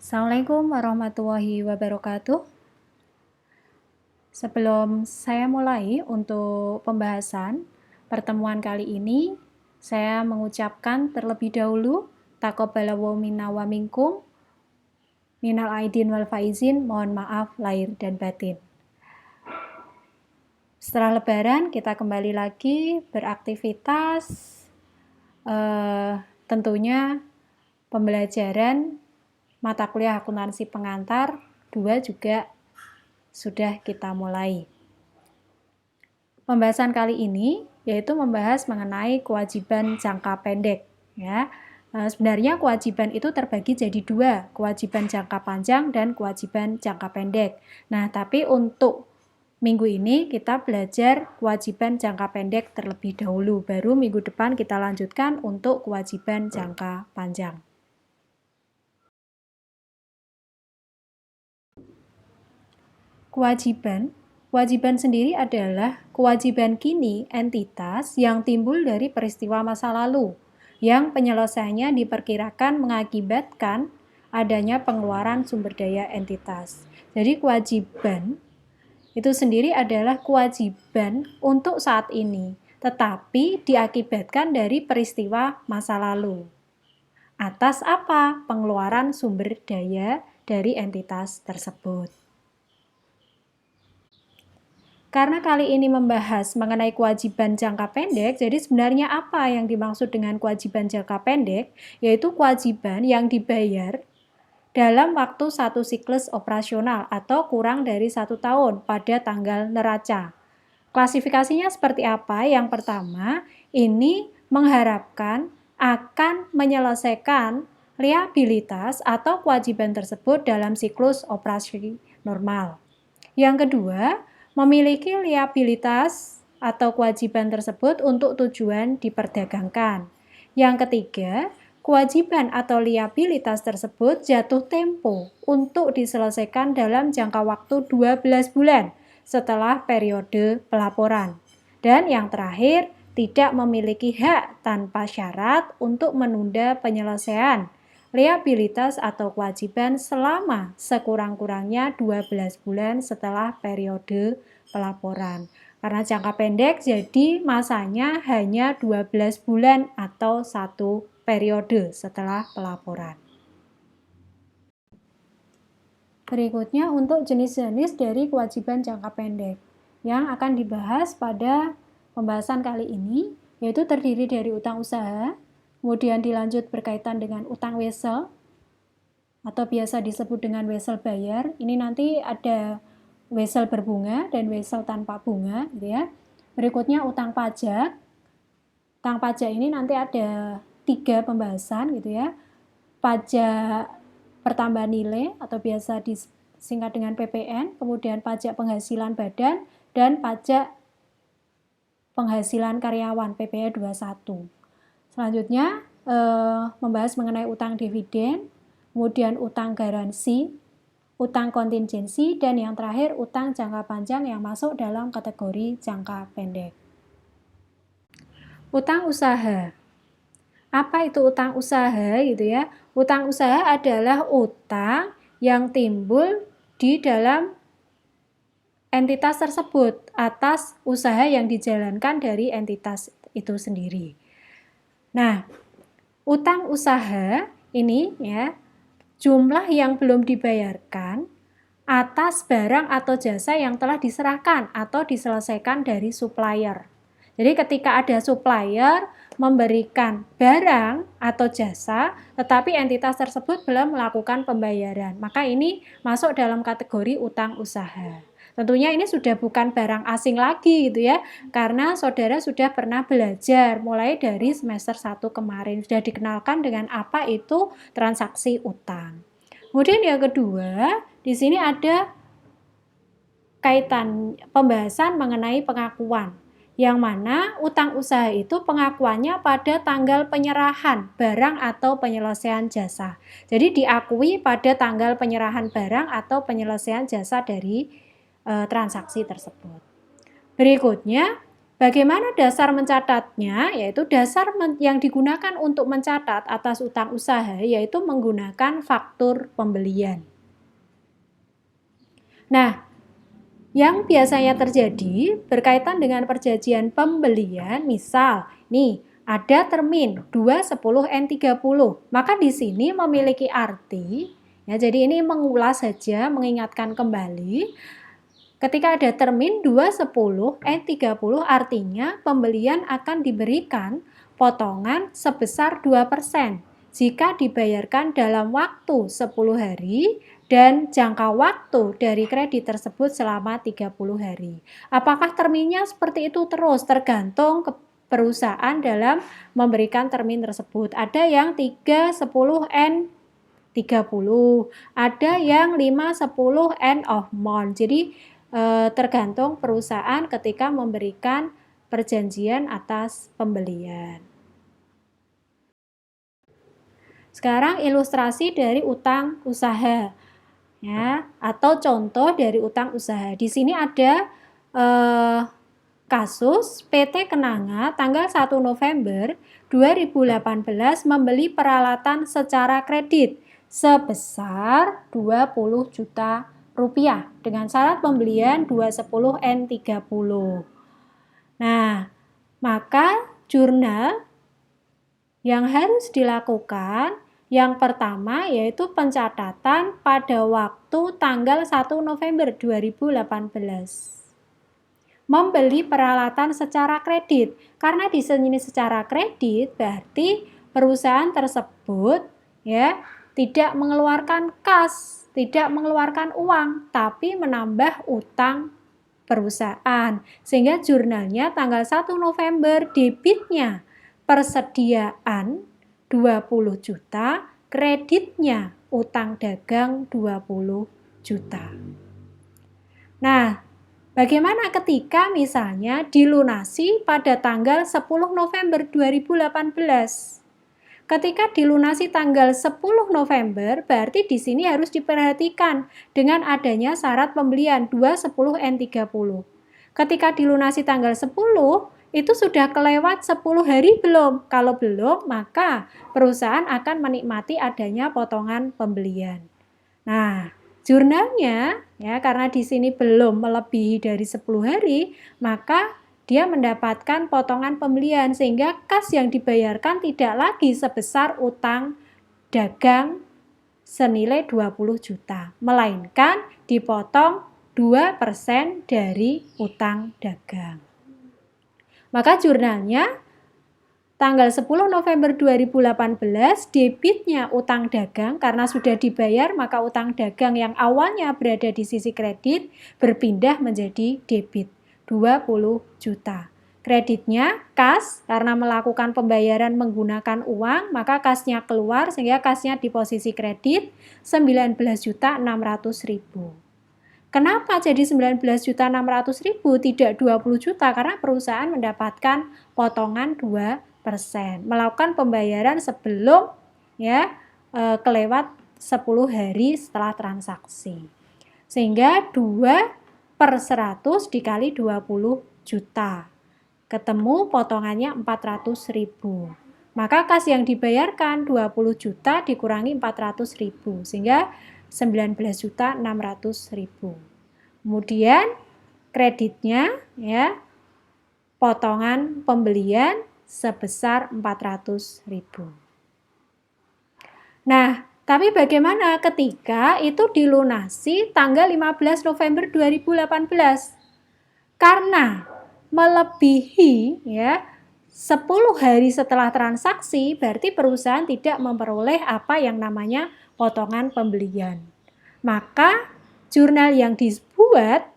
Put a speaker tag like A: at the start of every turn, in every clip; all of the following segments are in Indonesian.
A: Assalamualaikum warahmatullahi wabarakatuh. Sebelum saya mulai untuk pembahasan pertemuan kali ini, saya mengucapkan terlebih dahulu taqabbalallahu minna wa minkum minal aidin wal faizin, mohon maaf lahir dan batin. Setelah lebaran kita kembali lagi beraktivitas, tentunya pembelajaran mata kuliah akuntansi pengantar 2 juga sudah kita mulai. Pembahasan kali ini yaitu membahas mengenai kewajiban jangka pendek. Ya, sebenarnya kewajiban itu terbagi jadi 2, kewajiban jangka panjang dan kewajiban jangka pendek. Nah, tapi untuk minggu ini kita belajar kewajiban jangka pendek terlebih dahulu, baru minggu depan kita lanjutkan untuk kewajiban jangka panjang. Kewajiban sendiri adalah kewajiban kini entitas yang timbul dari peristiwa masa lalu, yang penyelesaiannya diperkirakan mengakibatkan adanya pengeluaran sumber daya entitas. Jadi kewajiban itu sendiri adalah kewajiban untuk saat ini, tetapi diakibatkan dari peristiwa masa lalu. Atas apa? Pengeluaran sumber daya dari entitas tersebut. Karena kali ini membahas mengenai kewajiban jangka pendek, jadi sebenarnya apa yang dimaksud dengan kewajiban jangka pendek? Yaitu kewajiban yang dibayar dalam waktu 1 siklus operasional atau kurang dari 1 tahun pada tanggal neraca. Klasifikasinya seperti apa? Yang pertama, ini mengharapkan akan menyelesaikan liabilitas atau kewajiban tersebut dalam siklus operasi normal. Yang kedua, memiliki liabilitas atau kewajiban tersebut untuk tujuan diperdagangkan. Yang ketiga, kewajiban atau liabilitas tersebut jatuh tempo untuk diselesaikan dalam jangka waktu 12 bulan setelah periode pelaporan. Dan yang terakhir, tidak memiliki hak tanpa syarat untuk menunda penyelesaian liabilitas atau kewajiban selama sekurang-kurangnya 12 bulan setelah periode pelaporan. Karena jangka pendek, jadi masanya hanya 12 bulan atau 1 periode setelah pelaporan. Berikutnya untuk jenis-jenis dari kewajiban jangka pendek yang akan dibahas pada pembahasan kali ini, yaitu terdiri dari utang usaha, kemudian dilanjut berkaitan dengan utang wesel atau biasa disebut dengan wesel bayar. Ini nanti ada wesel berbunga dan wesel tanpa bunga, gitu ya. Berikutnya utang pajak. Utang pajak ini nanti ada 3 pembahasan, gitu ya. Pajak pertambahan nilai atau biasa disingkat dengan PPN, kemudian pajak penghasilan badan dan pajak penghasilan karyawan PPh 21. Selanjutnya membahas mengenai utang dividen, kemudian utang garansi, utang kontingensi, dan yang terakhir utang jangka panjang yang masuk dalam kategori jangka pendek. Utang usaha. Apa itu utang usaha gitu ya? Utang usaha adalah utang yang timbul di dalam entitas tersebut atas usaha yang dijalankan dari entitas itu sendiri. Nah, utang usaha ini ya, jumlah yang belum dibayarkan atas barang atau jasa yang telah diserahkan atau diselesaikan dari supplier. Jadi ketika ada supplier memberikan barang atau jasa, tetapi entitas tersebut belum melakukan pembayaran, maka ini masuk dalam kategori utang usaha. Tentunya ini sudah bukan barang asing lagi gitu ya, karena saudara sudah pernah belajar mulai dari semester 1 kemarin, sudah dikenalkan dengan apa itu transaksi utang. Kemudian yang kedua, di sini ada kaitan pembahasan mengenai pengakuan, yang mana utang usaha itu pengakuannya pada tanggal penyerahan barang atau penyelesaian jasa. Jadi diakui pada tanggal penyerahan barang atau penyelesaian jasa dari transaksi tersebut. Berikutnya, Bagaimana dasar mencatatnya? Yaitu dasar yang digunakan untuk mencatat atas utang usaha yaitu menggunakan faktur pembelian. Nah, yang biasanya terjadi berkaitan dengan perjanjian pembelian, misal nih ada termin 210N30, maka di sini memiliki arti ya, jadi ini mengulas saja, mengingatkan kembali. Ketika ada termin 210N30 artinya pembelian akan diberikan potongan sebesar 2% jika dibayarkan dalam waktu 10 hari dan jangka waktu dari kredit tersebut selama 30 hari. Apakah terminnya seperti itu terus? Tergantung ke perusahaan dalam memberikan termin tersebut. Ada yang 310N30, ada yang 510 end of month. Jadi tergantung perusahaan ketika memberikan perjanjian atas pembelian. Sekarang ilustrasi dari utang usaha ya, atau contoh dari utang usaha. Di sini ada kasus PT Kenanga tanggal 1 November 2018 membeli peralatan secara kredit sebesar 20 juta rupiah dengan syarat pembelian 210N30. Nah, maka jurnal yang harus dilakukan yang pertama yaitu pencatatan pada waktu tanggal 1 November 2018. Membeli peralatan secara kredit. Karena di sini secara kredit berarti perusahaan tersebut ya tidak mengeluarkan kas, tidak mengeluarkan uang, tapi menambah utang perusahaan. Sehingga jurnalnya tanggal 1 November debitnya persediaan 20 juta, kreditnya utang dagang 20 juta. Nah, bagaimana ketika misalnya dilunasi pada tanggal 10 November 2018? Ketika dilunasi tanggal 10 November, berarti di sini harus diperhatikan dengan adanya syarat pembelian 210N30. Ketika dilunasi tanggal 10, itu sudah kelewat 10 hari belum? Kalau belum, maka perusahaan akan menikmati adanya potongan pembelian. Nah, jurnalnya ya karena di sini belum melebihi dari 10 hari, maka dia mendapatkan potongan pembelian sehingga kas yang dibayarkan tidak lagi sebesar utang dagang senilai 20 juta, melainkan dipotong 2% dari utang dagang. Maka jurnalnya tanggal 10 November 2018 debitnya utang dagang karena sudah dibayar, maka utang dagang yang awalnya berada di sisi kredit berpindah menjadi debit 20 juta. Kreditnya kas karena melakukan pembayaran menggunakan uang, maka kasnya keluar sehingga kasnya di posisi kredit 19.600.000. Kenapa jadi 19.600.000 tidak 20 juta? Karena perusahaan mendapatkan potongan 2%, melakukan pembayaran sebelum ya kelewat 10 hari setelah transaksi. Sehingga 2/100 dikali 20 juta. Ketemu potongannya 400.000. Maka kas yang dibayarkan 20 juta dikurangi 400.000 sehingga 19.600.000. Kemudian kreditnya ya potongan pembelian sebesar 400.000. Nah, tapi bagaimana ketika itu dilunasi tanggal 15 November 2018? Karena melebihi ya 10 hari setelah transaksi, berarti perusahaan tidak memperoleh apa yang namanya potongan pembelian. Maka jurnal yang dibuat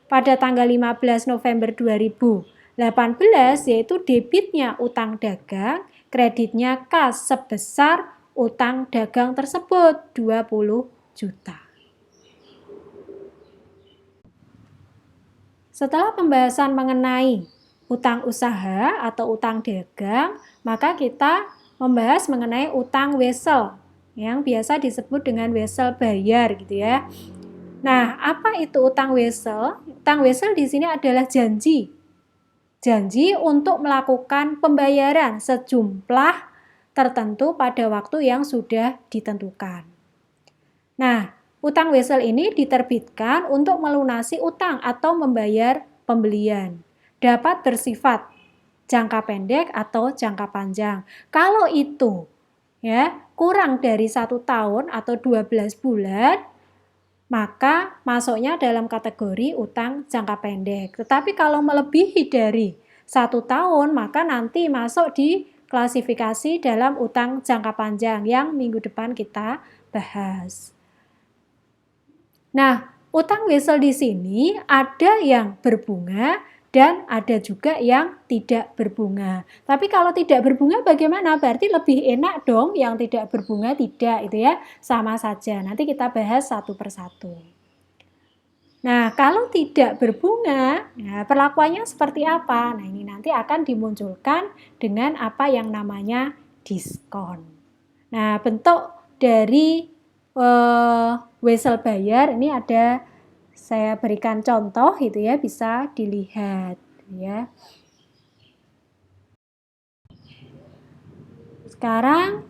A: pada tanggal 15 November 2018 yaitu debitnya utang dagang, kreditnya kas sebesar utang dagang tersebut 20 juta. Setelah pembahasan mengenai utang usaha atau utang dagang, maka kita membahas mengenai utang wesel yang biasa disebut dengan wesel bayar gitu ya. Nah, apa itu utang wesel? Utang wesel di sini adalah janji janji untuk melakukan pembayaran sejumlah tertentu pada waktu yang sudah ditentukan. Nah, utang wesel ini diterbitkan untuk melunasi utang atau membayar pembelian. Dapat bersifat jangka pendek atau jangka panjang. Kalau itu kurang dari 1 tahun atau 12 bulan, maka masuknya dalam kategori utang jangka pendek. Tetapi kalau melebihi dari 1 tahun, maka nanti masuk di klasifikasi dalam utang jangka panjang yang minggu depan kita bahas. Nah, utang wesel di sini ada yang berbunga dan ada juga yang tidak berbunga. Tapi kalau tidak berbunga bagaimana? Berarti lebih enak dong yang tidak berbunga tidak, itu ya. Sama saja. Nanti kita bahas satu persatu. Nah, kalau tidak berbunga, perlakuannya seperti apa? Nah, ini nanti akan dimunculkan dengan apa yang namanya diskon. Nah, bentuk dari wesel bayar ini ada, saya berikan contoh gitu ya, bisa dilihat ya. Sekarang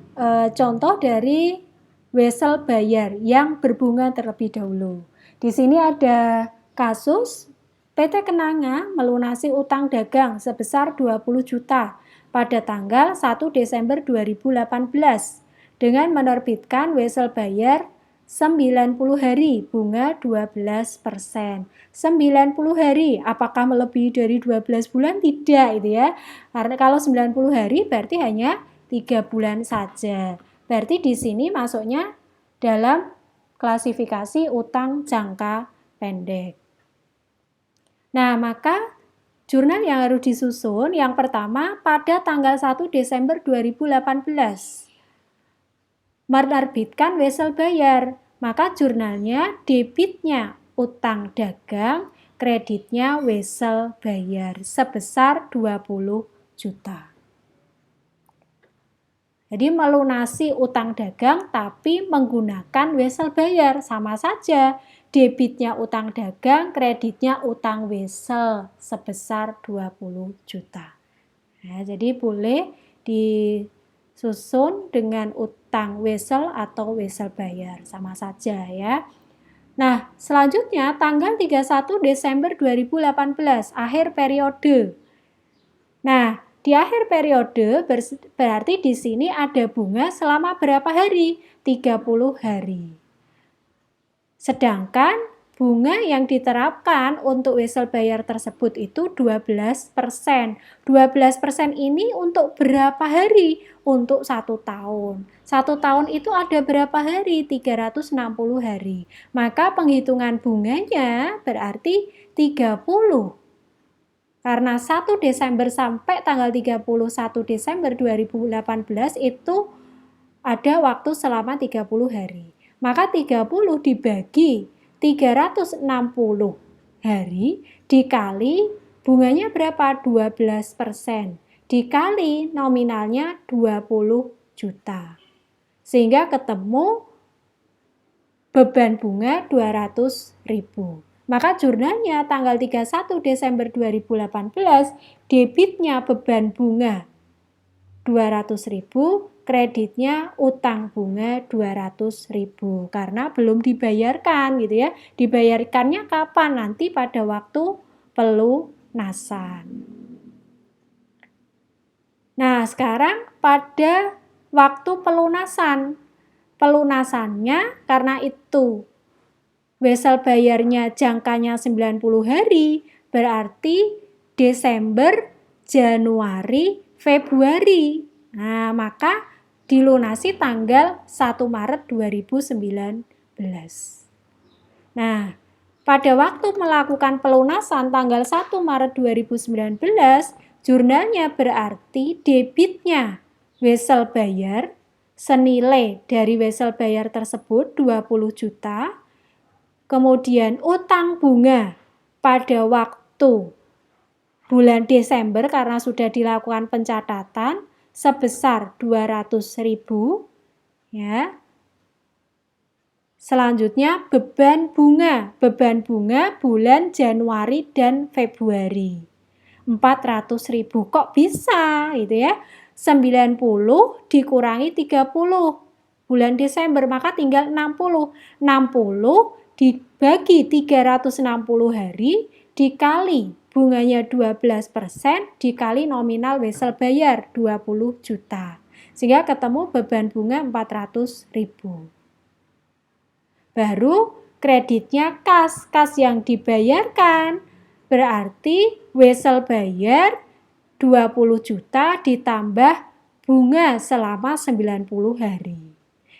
A: contoh dari wesel bayar yang berbunga terlebih dahulu. Di sini ada kasus PT Kenanga melunasi utang dagang sebesar 20 juta pada tanggal 1 Desember 2018 dengan menerbitkan wesel bayar 90 hari, bunga 12%. 90 hari, apakah melebihi dari 12 bulan? Tidak, itu ya. Karena kalau 90 hari berarti hanya 3 bulan saja. Berarti di sini masuknya dalam klasifikasi utang jangka pendek. Nah, maka jurnal yang harus disusun yang pertama pada tanggal 1 Desember 2018. Menerbitkan wesel bayar, maka jurnalnya debitnya utang dagang, kreditnya wesel bayar sebesar 20 juta. Jadi melunasi utang dagang tapi menggunakan wesel bayar, sama saja. Debitnya utang dagang, kreditnya utang wesel sebesar 20 juta. Nah, jadi boleh disusun dengan utang wesel atau wesel bayar, sama saja ya. Nah, selanjutnya tanggal 31 Desember 2018, akhir periode. Nah, di akhir periode berarti di sini ada bunga selama berapa hari? 30 hari. Sedangkan bunga yang diterapkan untuk wesel bayar tersebut itu 12%. 12% ini untuk berapa hari? Untuk 1 tahun. 1 tahun itu ada berapa hari? 360 hari. Maka penghitungan bunganya berarti 30. Karena 1 Desember sampai tanggal 31 Desember 2018 itu ada waktu selama 30 hari. Maka 30 dibagi 360 hari dikali bunganya berapa? 12%. Dikali nominalnya 20 juta. Sehingga ketemu beban bunga 200.000. Maka jurnalnya tanggal 31 Desember 2018 debitnya beban bunga 200.000, kreditnya utang bunga 200.000 karena belum dibayarkan gitu ya. Dibayarkannya kapan? Nanti pada waktu pelunasan. Nah, sekarang pada waktu pelunasan. Pelunasannya karena itu wesel bayarnya jangkanya 90 hari, berarti Desember, Januari, Februari. Nah, maka dilunasi tanggal 1 Maret 2019. Nah, pada waktu melakukan pelunasan tanggal 1 Maret 2019, jurnalnya berarti debitnya wesel bayar senilai dari wesel bayar tersebut 20 juta. Kemudian utang bunga pada waktu bulan Desember karena sudah dilakukan pencatatan sebesar 200.000 ya. Selanjutnya beban bunga bulan Januari dan Februari. 400.000. Kok bisa gitu ya? 90 dikurangi 30 bulan Desember, maka tinggal 60. 60 dibagi 360 hari dikali bunganya 12% dikali nominal wesel bayar 20 juta. Sehingga ketemu beban bunga 400.000. Baru kreditnya kas yang dibayarkan. Berarti wesel bayar 20 juta ditambah bunga selama 90 hari.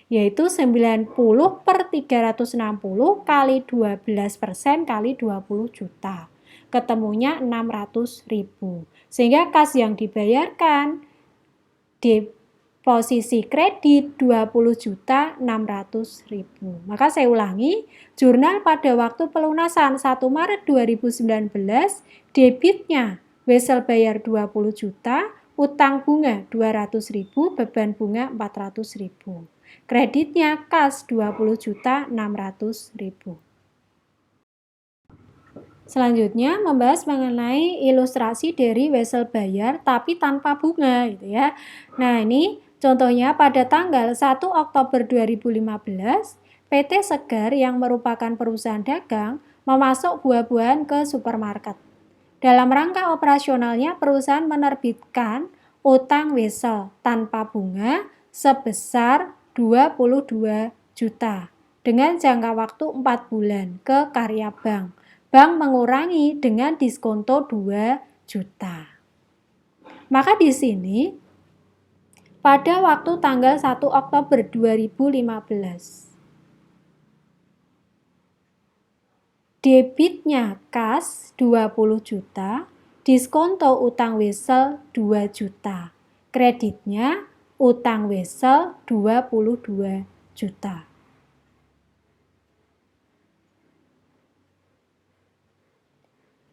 A: Yaitu 90 per 360 kali 12% kali 20 juta. Ketemunya 600.000. Sehingga kas yang dibayarkan di posisi kredit 20.600.000. Maka saya ulangi, jurnal pada waktu pelunasan 1 Maret 2019, debitnya wesel bayar 20 juta, utang bunga 200.000, beban bunga 400.000. Kreditnya kas 20.600.000. Selanjutnya membahas mengenai ilustrasi dari wesel bayar tapi tanpa bunga gitu ya. Nah, ini contohnya pada tanggal 1 Oktober 2015, PT Segar yang merupakan perusahaan dagang memasok buah-buahan ke supermarket. Dalam rangka operasionalnya, perusahaan menerbitkan utang wesel tanpa bunga sebesar 22 juta dengan jangka waktu 4 bulan ke karya bank. Bank mengurangi dengan diskonto 2 juta. Maka di sini pada waktu tanggal 1 Oktober 2015 debitnya kas 20 juta, diskonto utang wesel 2 juta. Kreditnya utang wesel 22 juta.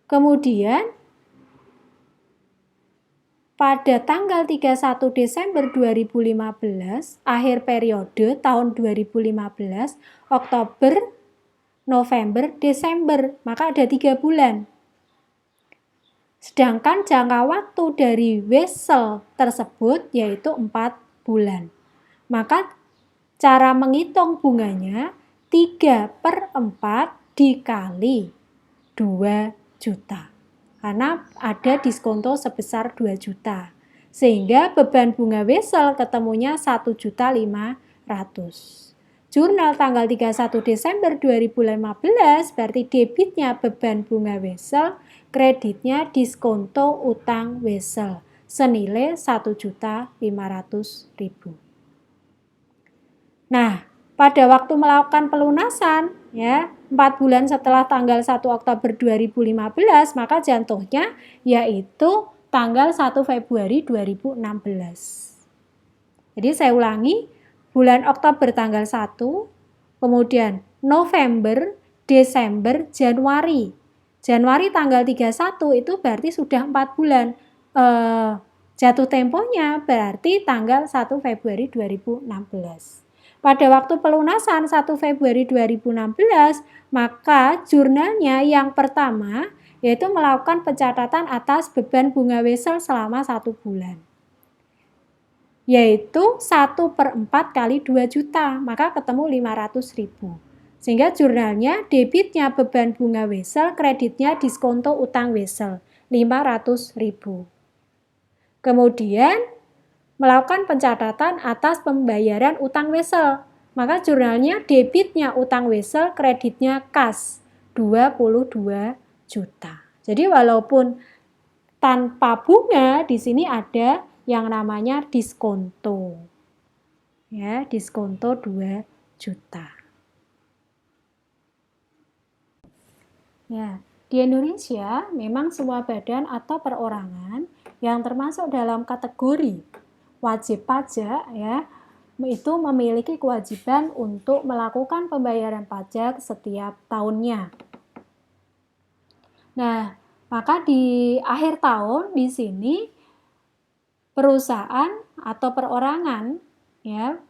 A: Kemudian pada tanggal 31 Desember 2015, akhir periode tahun 2015, Oktober, November, Desember, maka ada 3 bulan. Sedangkan jangka waktu dari wesel tersebut yaitu 4 bulan. Maka cara menghitung bunganya 3/4 dikali 2 juta. Karena ada diskonto sebesar 2 juta. Sehingga beban bunga wesel ketemunya 1.500.000. Jurnal tanggal 31 Desember 2015 berarti debitnya beban bunga wesel, kreditnya diskonto utang wesel senilai 1.500.000. Nah, pada waktu melakukan pelunasan ya 4 bulan setelah tanggal 1 Oktober 2015, maka jatuhnya yaitu tanggal 1 Februari 2016. Jadi saya ulangi, bulan Oktober tanggal 1, kemudian November, Desember, Januari. Januari tanggal 31 itu berarti sudah 4 bulan. Jatuh temponya berarti tanggal 1 Februari 2016. Pada waktu pelunasan 1 Februari 2016, maka jurnalnya yang pertama yaitu melakukan pencatatan atas beban bunga wesel selama 1 bulan. Yaitu 1/4 kali 2 juta, maka ketemu 500.000. Sehingga jurnalnya debitnya beban bunga wesel, kreditnya diskonto utang wesel, 500.000. Kemudian melakukan pencatatan atas pembayaran utang wesel. Maka jurnalnya debitnya utang wesel, kreditnya kas 22 juta. Jadi walaupun tanpa bunga, di sini ada yang namanya diskonto. Ya, diskonto 2 juta. Ya, di Indonesia memang semua badan atau perorangan yang termasuk dalam kategori wajib pajak ya itu memiliki kewajiban untuk melakukan pembayaran pajak setiap tahunnya. Nah, maka di akhir tahun di sini perusahaan atau perorangan ya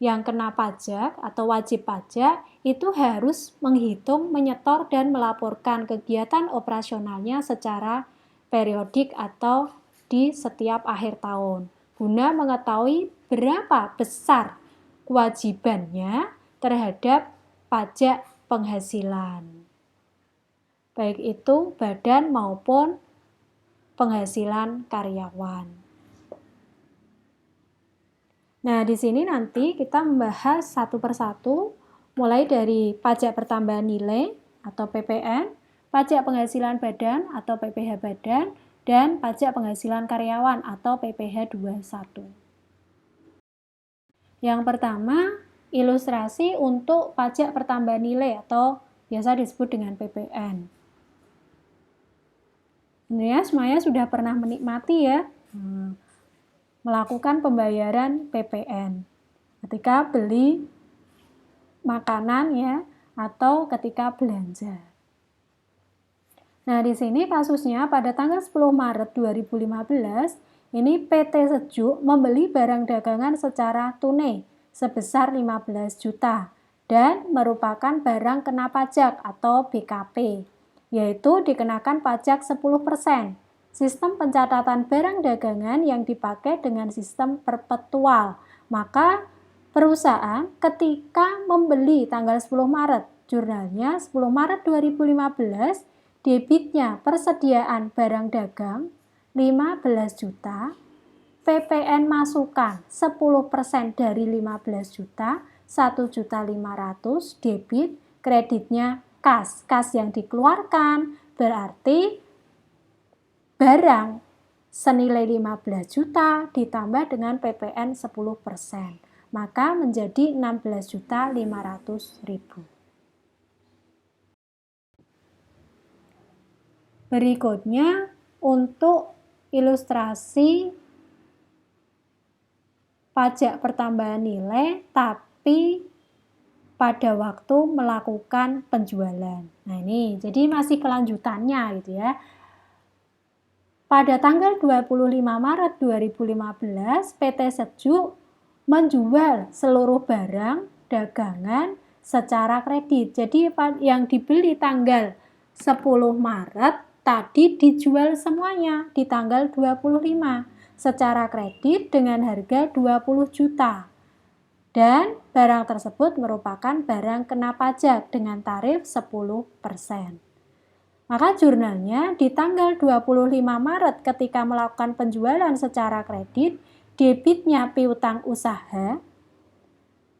A: yang kena pajak atau wajib pajak itu harus menghitung, menyetor dan melaporkan kegiatan operasionalnya secara periodik atau di setiap akhir tahun, guna mengetahui berapa besar kewajibannya terhadap pajak penghasilan, baik itu badan maupun penghasilan karyawan. Nah, di sini nanti kita membahas satu persatu, mulai dari pajak pertambahan nilai atau PPN, pajak penghasilan badan atau PPh badan, dan pajak penghasilan karyawan atau PPh 21. Yang pertama, ilustrasi untuk pajak pertambahan nilai atau biasa disebut dengan PPN. Sebenarnya semuanya sudah pernah menikmati ya, melakukan pembayaran PPN ketika beli makanan ya, atau ketika belanja. Nah, di sini kasusnya pada tanggal 10 Maret 2015, ini PT Sejuk membeli barang dagangan secara tunai sebesar 15 juta dan merupakan barang kena pajak atau BKP, yaitu dikenakan pajak 10%. Sistem pencatatan barang dagangan yang dipakai dengan sistem perpetual. Maka perusahaan ketika membeli tanggal 10 Maret, jurnalnya 10 Maret 2015, debitnya persediaan barang dagang 15 juta, PPN masukan 10% dari 15 juta, 1.500.000 debit, kreditnya kas. Kas yang dikeluarkan berarti barang senilai 15 juta ditambah dengan PPN 10%, maka menjadi 16.500.000. Berikutnya untuk ilustrasi pajak pertambahan nilai tapi pada waktu melakukan penjualan. Nah, ini jadi masih kelanjutannya gitu ya. Pada tanggal 25 Maret 2015, PT Sejuk menjual seluruh barang dagangan secara kredit. Jadi yang dibeli tanggal 10 Maret tadi dijual semuanya di tanggal 25 secara kredit dengan harga 20 juta. Dan barang tersebut merupakan barang kena pajak dengan tarif 10%. Maka jurnalnya di tanggal 25 Maret ketika melakukan penjualan secara kredit, debitnya piutang usaha,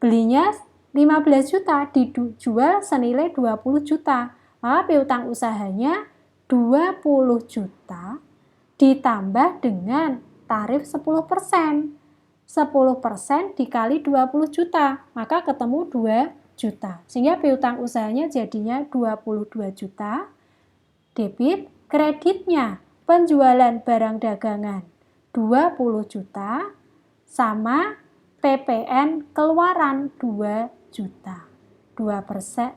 A: belinya 15 juta, dijual senilai 20 juta. Maka piutang usahanya 20 juta ditambah dengan tarif 10%. 10% dikali 20 juta, maka ketemu 2 juta. Sehingga piutang usahanya jadinya 22 juta. Debit, kreditnya penjualan barang dagangan 20 juta sama PPN keluaran 2 juta. 10%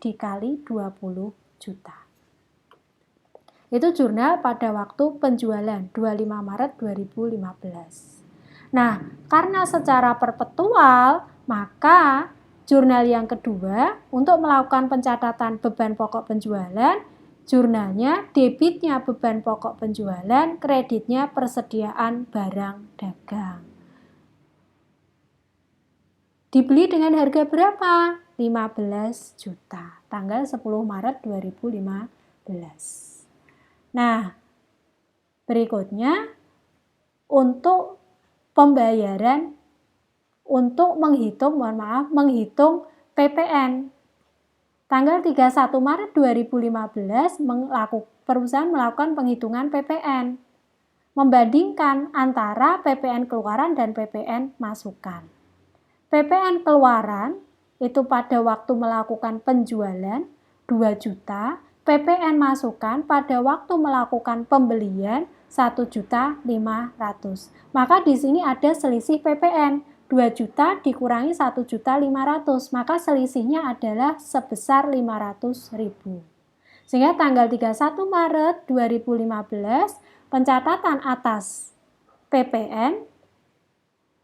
A: dikali 20 juta. Itu jurnal pada waktu penjualan 25 Maret 2015. Nah, karena secara perpetual, maka jurnal yang kedua untuk melakukan pencatatan beban pokok penjualan, jurnalnya debitnya beban pokok penjualan, kreditnya persediaan barang dagang. Dibeli dengan harga berapa? 15 juta, tanggal 10 Maret 2015. Nah, berikutnya untuk pembayaran untuk menghitung PPN. Tanggal 31 Maret 2015 perusahaan melakukan penghitungan PPN. Membandingkan antara PPN keluaran dan PPN masukan. PPN keluaran itu pada waktu melakukan penjualan 2 juta, PPN masukan pada waktu melakukan pembelian 1.500.000. Maka di sini ada selisih PPN 2 juta dikurangi 1.500.000, maka selisihnya adalah sebesar 500.000. Sehingga tanggal 31 Maret 2015 pencatatan atas PPN,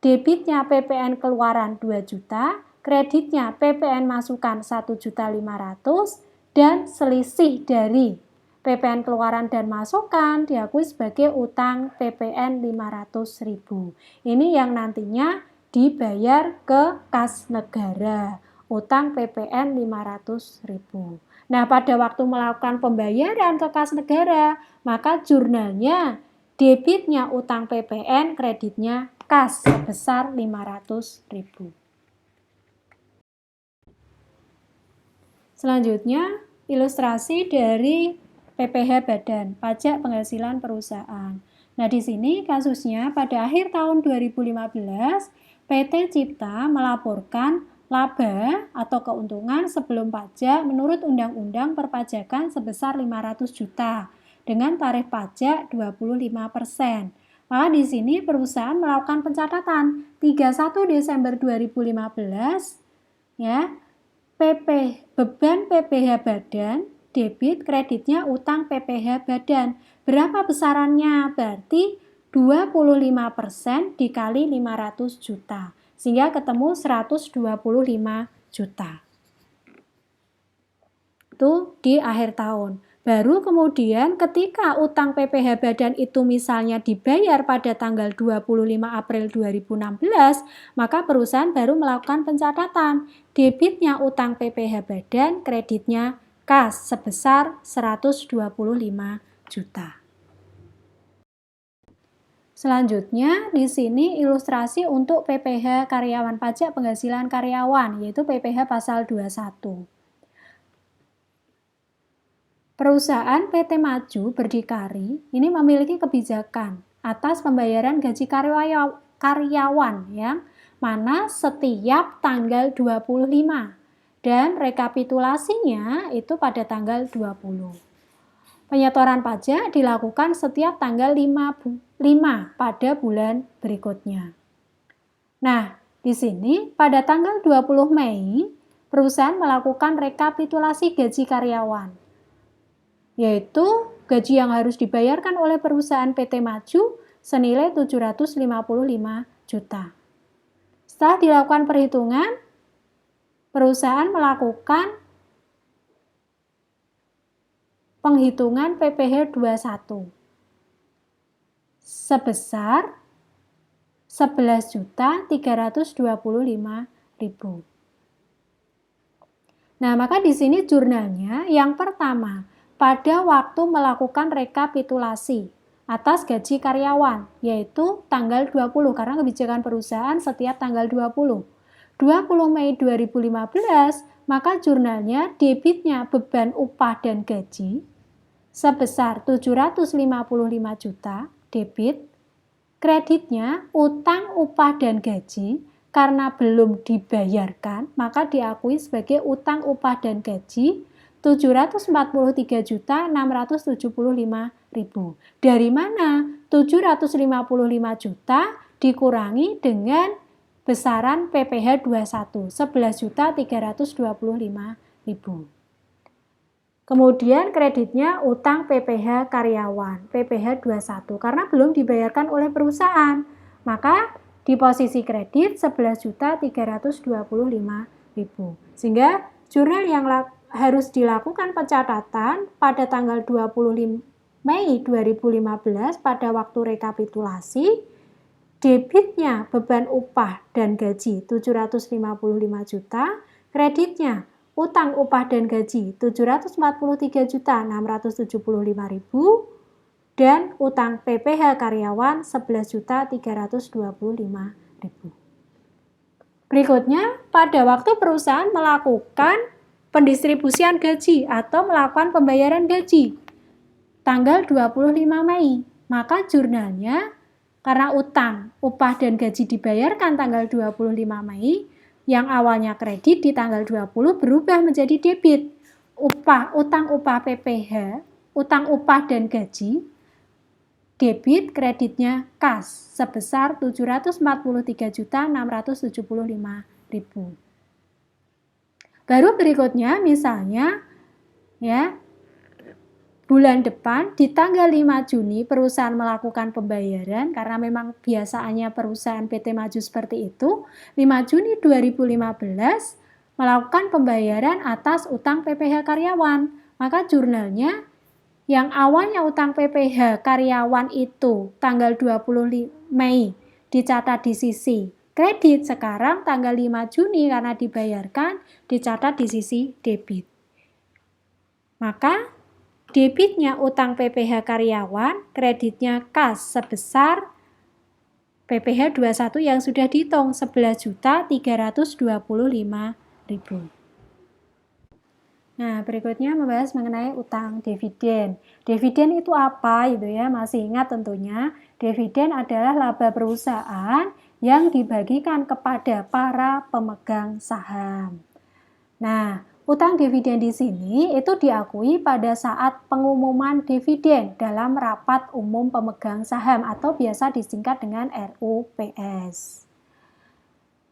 A: debitnya PPN keluaran 2 juta, kreditnya PPN masukan 1.500.000, dan selisih dari PPN keluaran dan masukan diakui sebagai utang PPN 500.000. Ini yang nantinya dibayar ke kas negara, utang PPN 500.000. Nah, pada waktu melakukan pembayaran ke kas negara, maka jurnalnya debitnya utang PPN, kreditnya kas sebesar 500.000. Selanjutnya, ilustrasi dari PPh Badan Pajak Penghasilan Perusahaan. Nah, di sini kasusnya pada akhir tahun 2015, PT Cipta melaporkan laba atau keuntungan sebelum pajak menurut Undang-Undang Perpajakan sebesar 500 juta dengan tarif pajak 25%. Maka di sini perusahaan melakukan pencatatan 31 Desember 2015 ya. Beban PPh Badan, debit kreditnya utang PPh Badan. Berapa besarannya? Berarti 25% dikali 500 juta. Sehingga ketemu 125 juta. Itu di akhir tahun. Baru kemudian ketika utang PPh Badan itu misalnya dibayar pada tanggal 25 April 2016, maka perusahaan baru melakukan pencatatan. Debitnya utang PPh Badan, kreditnya kas sebesar 125 juta. Selanjutnya di sini ilustrasi untuk PPh karyawan pajak penghasilan karyawan, yaitu PPh pasal 21. Perusahaan PT Maju Berdikari ini memiliki kebijakan atas pembayaran gaji karyawan yang mana setiap tanggal 25 dan rekapitulasinya itu pada tanggal 20. Penyetoran pajak dilakukan setiap tanggal 5 pada bulan berikutnya. Nah, di sini pada tanggal 20 Mei perusahaan melakukan rekapitulasi gaji karyawan, yaitu gaji yang harus dibayarkan oleh perusahaan PT Maju senilai 755 juta. Setelah dilakukan perhitungan, perusahaan melakukan penghitungan PPh 21 sebesar 11.325.000. Nah, maka di sini jurnalnya yang pertama, pada waktu melakukan rekapitulasi atas gaji karyawan, yaitu tanggal 20, karena kebijakan perusahaan setiap tanggal 20. 20 Mei 2015, maka jurnalnya debitnya beban upah dan gaji sebesar 755 juta, debit, kreditnya utang upah dan gaji, karena belum dibayarkan, maka diakui sebagai utang upah dan gaji 743.675.000. Dari mana? 755 juta dikurangi dengan besaran PPh 21, 11.325.000. Kemudian kreditnya utang PPh karyawan, PPh 21, karena belum dibayarkan oleh perusahaan. Maka di posisi kredit 11.325.000. Sehingga jurnal yang harus dilakukan pencatatan pada tanggal 25 Mei 2015 pada waktu rekapitulasi, debitnya beban upah dan gaji 755 juta, kreditnya utang upah dan gaji 743.675.000, dan utang PPh karyawan 11.325.000. Berikutnya, pada waktu perusahaan melakukan pendistribusian gaji atau melakukan pembayaran gaji tanggal 25 Mei, maka jurnalnya karena utang, upah dan gaji dibayarkan tanggal 25 Mei, yang awalnya kredit di tanggal 20 berubah menjadi debit. Utang upah PPh, utang upah dan gaji, debit, kreditnya kas sebesar 743.675.000. Baru berikutnya misalnya ya, bulan depan di tanggal 5 Juni perusahaan melakukan pembayaran, karena memang biasaannya perusahaan PT Maju seperti itu. 5 Juni 2015 melakukan pembayaran atas utang PPh karyawan. Maka jurnalnya yang awalnya utang PPh karyawan itu tanggal 20 Mei dicatat di sisi kredit, sekarang tanggal 5 Juni karena dibayarkan dicatat di sisi debit. Maka debitnya utang PPh karyawan, kreditnya kas sebesar PPh 21 yang sudah dihitung 11.325.000. Nah, berikutnya membahas mengenai utang dividen. Dividen itu apa gitu ya? Masih ingat tentunya, dividen adalah laba perusahaan yang dibagikan kepada para pemegang saham. Nah, utang dividen di sini itu diakui pada saat pengumuman dividen dalam rapat umum pemegang saham atau biasa disingkat dengan RUPS.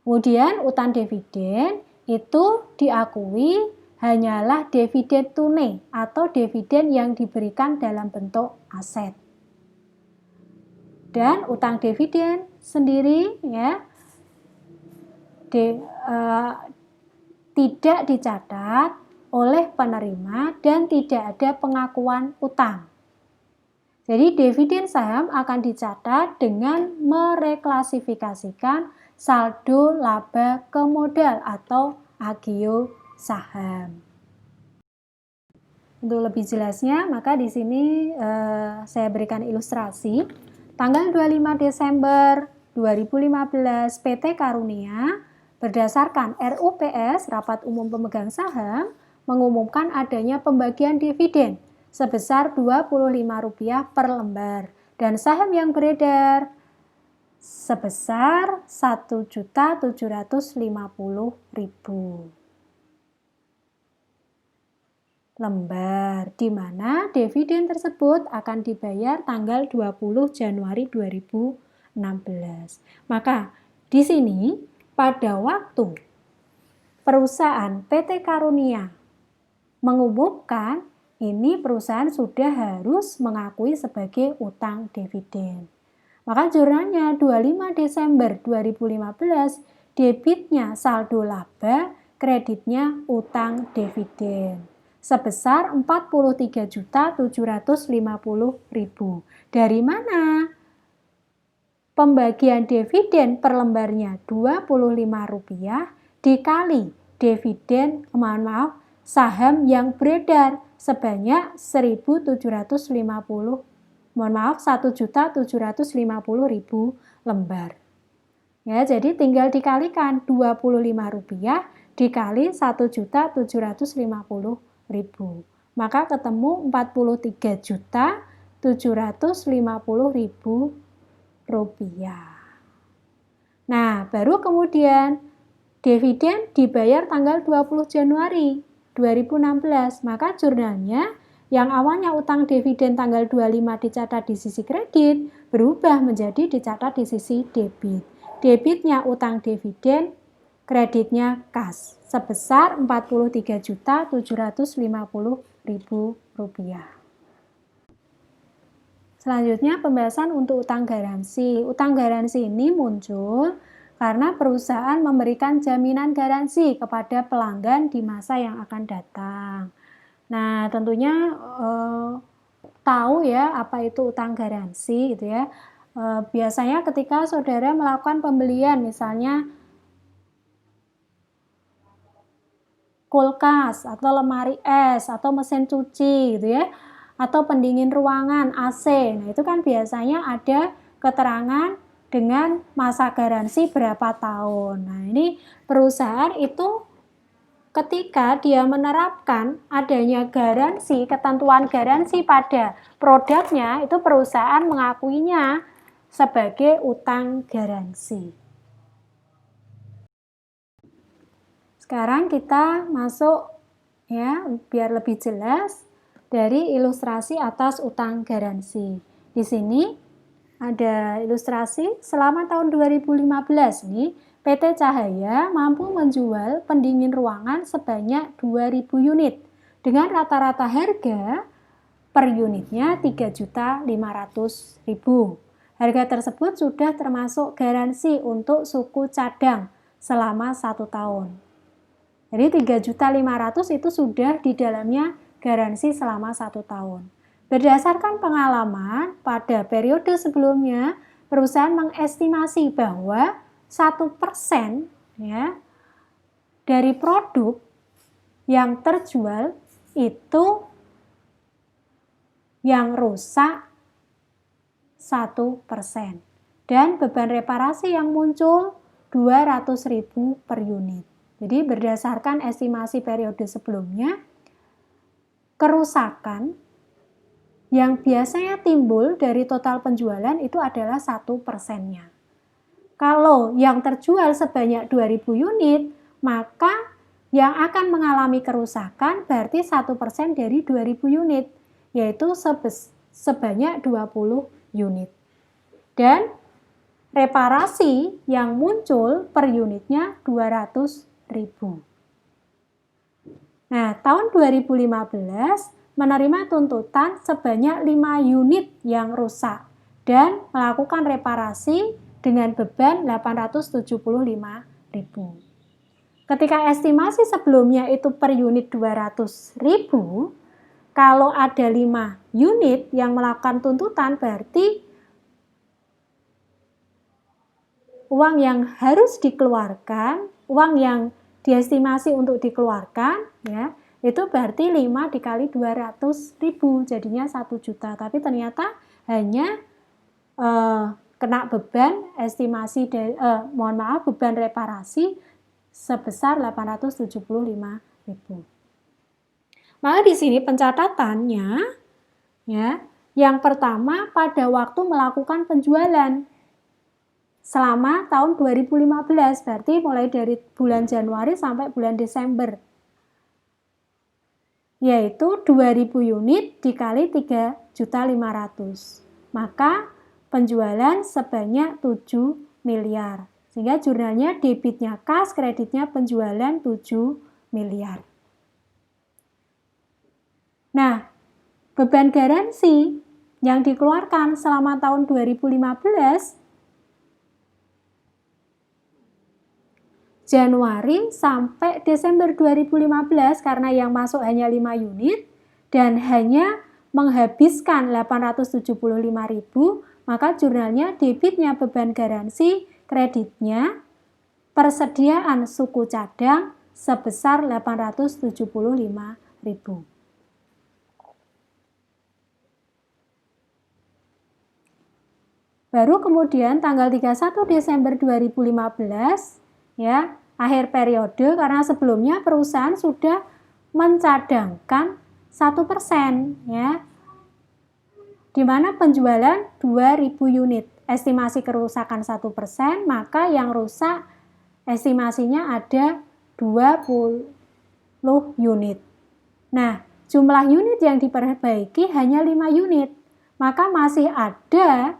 A: Kemudian utang dividen itu diakui hanyalah dividen tunai atau dividen yang diberikan dalam bentuk aset. Dan utang dividen sendiri ya tidak dicatat oleh penerima dan tidak ada pengakuan utang. Jadi dividen saham akan dicatat dengan mereklasifikasikan saldo laba ke modal atau agio saham. Untuk lebih jelasnya, maka di sini saya berikan ilustrasi. Tanggal 25 Desember 2015, PT Karunia berdasarkan RUPS, Rapat Umum Pemegang Saham, mengumumkan adanya pembagian dividen sebesar Rp25 per lembar dan saham yang beredar sebesar Rp1.750.000 lembar, di mana dividen tersebut akan dibayar tanggal 20 Januari 2016. Maka di sini pada waktu perusahaan PT Karunia mengumumkan, ini perusahaan sudah harus mengakui sebagai utang dividen. Maka jurnalnya 25 Desember 2015, debitnya saldo laba, kreditnya utang dividen sebesar Rp43.750.000. Dari mana? Pembagian dividen per lembarnya Rp25 dikali dividen, saham yang beredar sebanyak 1.750.000 lembar. Ya, jadi tinggal dikalikan Rp25 dikali 1.750.000. Maka ketemu Rp43.750.000. Nah, baru kemudian dividen dibayar tanggal 20 Januari 2016. Maka jurnalnya yang awalnya utang dividen tanggal 25 dicatat di sisi kredit berubah menjadi dicatat di sisi debit. Debitnya utang dividen, kreditnya kas sebesar Rp43.750.000. Selanjutnya pembahasan untuk utang garansi. Utang garansi ini muncul karena perusahaan memberikan jaminan garansi kepada pelanggan di masa yang akan datang. Nah, tentunya tahu ya apa itu utang garansi gitu ya. Biasanya ketika saudara melakukan pembelian misalnya kulkas atau lemari es atau mesin cuci gitu ya, atau pendingin ruangan AC. Nah, itu kan biasanya ada keterangan dengan masa garansi berapa tahun. Nah, ini perusahaan itu ketika dia menerapkan adanya garansi, ketentuan garansi pada produknya, itu perusahaan mengakuinya sebagai utang garansi. Sekarang kita masuk ya, biar lebih jelas dari ilustrasi atas utang garansi. Di sini ada ilustrasi selama tahun 2015 nih, PT Cahaya mampu menjual pendingin ruangan sebanyak 2.000 unit dengan rata-rata harga per unitnya Rp3.500.000. Harga tersebut sudah termasuk garansi untuk suku cadang selama 1 tahun. Jadi 3.500.000 itu sudah di dalamnya garansi selama 1 tahun. Berdasarkan pengalaman pada periode sebelumnya, perusahaan mengestimasi bahwa 1% ya, dari produk yang terjual itu yang rusak 1%. Dan beban reparasi yang muncul 200.000 per unit. Jadi berdasarkan estimasi periode sebelumnya, kerusakan yang biasanya timbul dari total penjualan itu adalah 1%-nya. Kalau yang terjual sebanyak 2.000 unit, maka yang akan mengalami kerusakan berarti 1% dari 2.000 unit, yaitu sebanyak 20 unit. Dan reparasi yang muncul per unitnya 200.000. Nah, tahun 2015 menerima tuntutan sebanyak 5 unit yang rusak dan melakukan reparasi dengan beban 875.000. Ketika estimasi sebelumnya itu per unit 200.000, kalau ada 5 unit yang melakukan tuntutan berarti uang yang harus dikeluarkan, uang yang diestimasi untuk dikeluarkan, ya, itu berarti 5 dikali 200.000, jadinya 1 juta. Tapi ternyata hanya kena beban estimasi, beban reparasi sebesar 875.000. Maka di sini pencatatannya, ya, yang pertama pada waktu melakukan penjualan. Selama tahun 2015, berarti mulai dari bulan Januari sampai bulan Desember, yaitu 2.000 unit dikali 3.500.000. Maka penjualan sebanyak 7 miliar. Sehingga jurnalnya debitnya kas, kreditnya penjualan 7 miliar. Nah, beban garansi yang dikeluarkan selama tahun 2015 Januari sampai Desember 2015 karena yang masuk hanya 5 unit dan hanya menghabiskan 875.000, maka jurnalnya debitnya beban garansi, kreditnya persediaan suku cadang sebesar 875.000. Baru kemudian tanggal 31 Desember 2015 ya, akhir periode, karena sebelumnya perusahaan sudah mencadangkan 1%, ya, di mana penjualan 2.000 unit, estimasi kerusakan 1%, maka yang rusak estimasinya ada 20 unit. Nah, jumlah unit yang diperbaiki hanya 5 unit, maka masih ada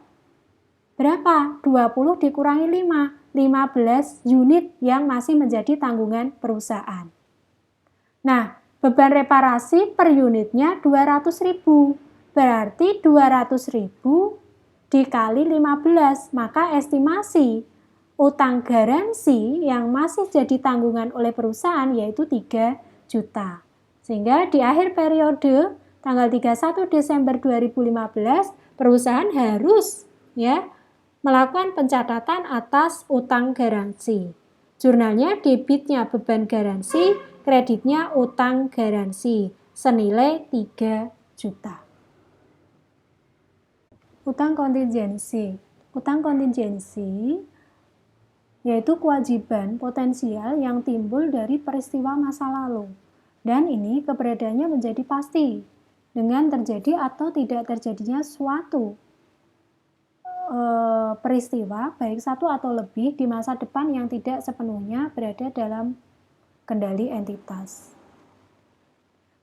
A: berapa? 20 dikurangi 5, 15 unit yang masih menjadi tanggungan perusahaan. Nah, beban reparasi per unitnya 200.000. Berarti 200.000 dikali 15, maka estimasi utang garansi yang masih jadi tanggungan oleh perusahaan yaitu 3 juta. Sehingga di akhir periode tanggal 31 Desember 2015 perusahaan harus melakukan pencatatan atas utang garansi. Jurnalnya debitnya beban garansi, kreditnya utang garansi senilai 3 juta. Utang kontingensi. Utang kontingensi yaitu kewajiban potensial yang timbul dari peristiwa masa lalu. Dan ini keberadaannya menjadi pasti dengan terjadi atau tidak terjadinya suatu peristiwa, baik satu atau lebih di masa depan yang tidak sepenuhnya berada dalam kendali entitas.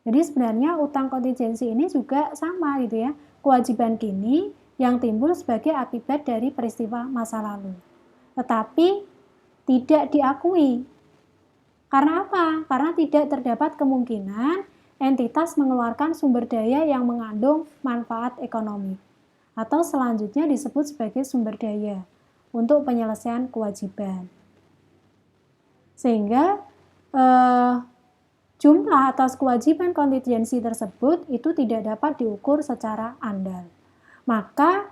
A: Jadi sebenarnya utang kontingensi ini juga sama gitu ya, kewajiban kini yang timbul sebagai akibat dari peristiwa masa lalu. Tetapi tidak diakui. Karena apa? Karena tidak terdapat kemungkinan entitas mengeluarkan sumber daya yang mengandung manfaat ekonomi, atau selanjutnya disebut sebagai sumber daya untuk penyelesaian kewajiban. Sehingga jumlah atas kewajiban kontingensi tersebut itu tidak dapat diukur secara andal. Maka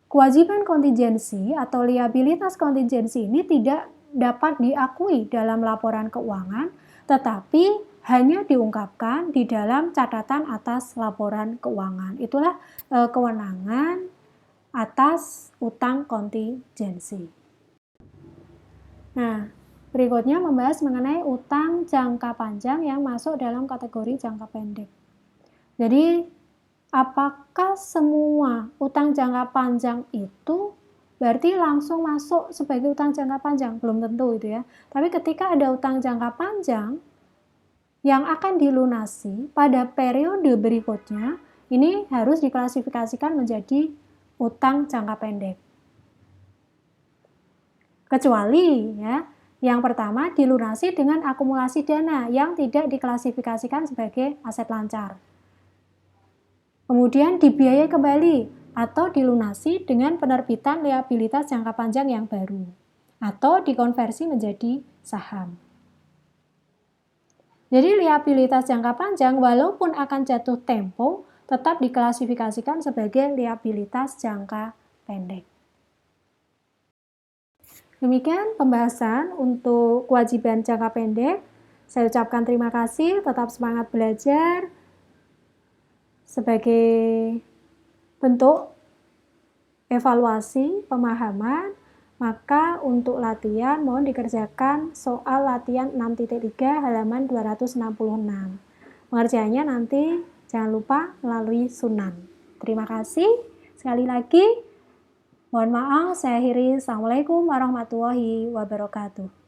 A: kewajiban kontingensi atau liabilitas kontingensi ini tidak dapat diakui dalam laporan keuangan, tetapi hanya diungkapkan di dalam catatan atas laporan keuangan. Itulah kewenangan atas utang kontingensi. Nah, berikutnya membahas mengenai utang jangka panjang yang masuk dalam kategori jangka pendek. Jadi, apakah semua utang jangka panjang itu berarti langsung masuk sebagai utang jangka panjang? Belum tentu itu ya. Tapi ketika ada utang jangka panjang yang akan dilunasi pada periode berikutnya, ini harus diklasifikasikan menjadi utang jangka pendek. Kecuali ya, yang pertama dilunasi dengan akumulasi dana yang tidak diklasifikasikan sebagai aset lancar. Kemudian dibiayai kembali atau dilunasi dengan penerbitan liabilitas jangka panjang yang baru atau dikonversi menjadi saham. Jadi liabilitas jangka panjang walaupun akan jatuh tempo tetap diklasifikasikan sebagai liabilitas jangka pendek. Demikian pembahasan untuk kewajiban jangka pendek. Saya ucapkan terima kasih, tetap semangat belajar. Sebagai bentuk evaluasi pemahaman, maka untuk latihan mohon dikerjakan soal latihan 6.3 halaman 266. Pengerjaannya nanti jangan lupa melalui Sunan. Terima kasih. Sekali lagi, mohon maaf, saya akhiri. Assalamualaikum warahmatullahi wabarakatuh.